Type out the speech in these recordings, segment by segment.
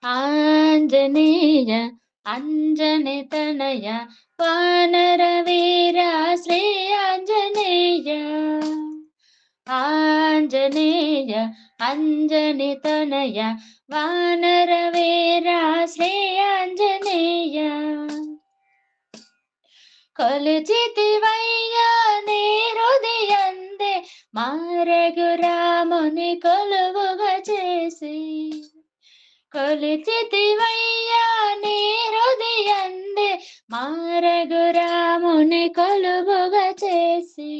ఆంజనేయ అంజని తనయ వానర వీర శ్రీ ఆంజనేయ ఆంజనేయ అంజని తనయ వానర వీర శ్రీ ఆంజనేయ కొలుచితివయ్యా నీ హృదయందే మారఘురాముని కొలువుగా చేసి కొలుచితివయ్యా నీ హృదయందే మారఘురాముని కొలువుగా చేసి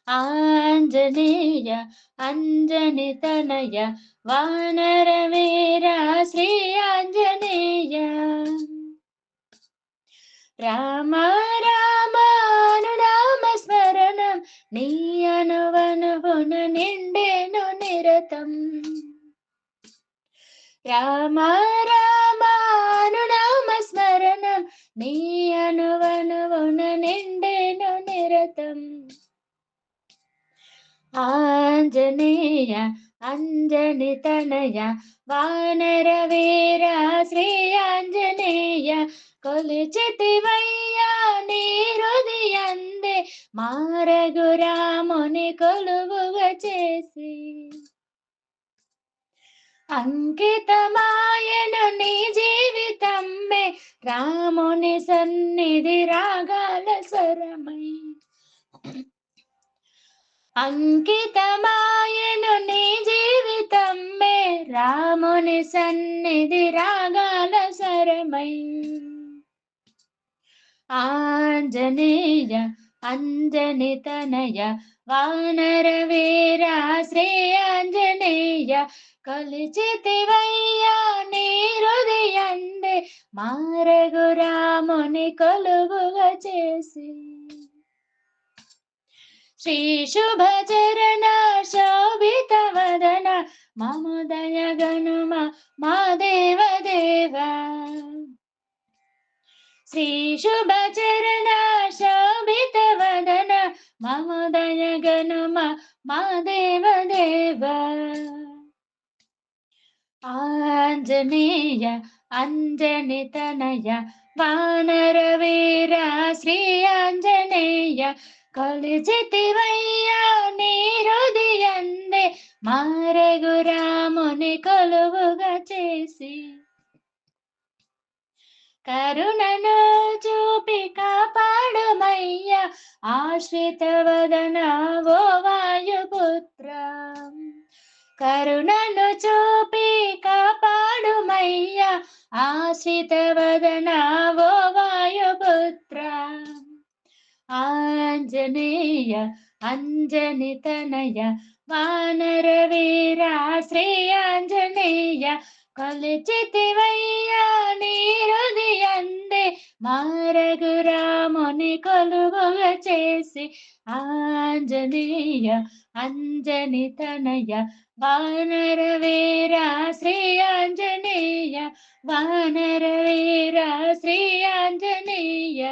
ఆంజనేయ అంజని తనయ వానర వీర శ్రీ ఆంజనేయ రామ రామ అనునామ స్మరణం నీ అనువనువున నిండేను నిరతం రామ రామ అనునామ స్మరణం నీ అనువనువున నిండేను నిరతం ఆంజనేయ అంజని తనయ వానర వీర శ్రీ ఆంజనేయ కొలుచితివయ్యా నీ హృదయందే మారఘురాముని కొలువుగా చేసి అంకితమాయను నీ జీవితమ్మే రాముని సన్నిధి రాగాల స్వరమై అంకితమాయను నీ జీవితమ్మే రాముని సన్నిధి రాగాల స్వరమై ఆంజనేయ అంజని తనయ వానర వీర శ్రీ ఆంజనేయ కొలుచితివయ్యా నీ హృదయందే మారఘురాముని కొలువుగా చేసి శ్రీ శుభచరణ శోభిత వదన మమోదయ గనుమ మా దేవ శ్రీ శుభచరణ శోభిత వదన మమోదయ గనుమ మా దేవ ఆంజనేయ అంజని తనయ వానర వీర శ్రీ ఆంజనేయ కొలుచితివయ్యా నీ హృదయందే మారఘురాముని కొలువుగా చేసి కరుణను చూపి కాపాడుమయ్య ఆశ్రిత వదన ఓ వాయుపుత్ర కరుణను చూపి కాపాడుమయ్య ఆశ్రిత వదన ఓ వాయుపుత్ర ఆంజనేయ అంజని తనయ వానర వీర శ్రీ ఆంజనేయ కొలుచితివయ్యా నీ హృదయందే మారఘురాముని కొలువుగా చేసి ఆంజనేయ అంజని తనయ వానర వీర శ్రీ ఆంజనేయ వానర వీర శ్రీ ఆంజనేయ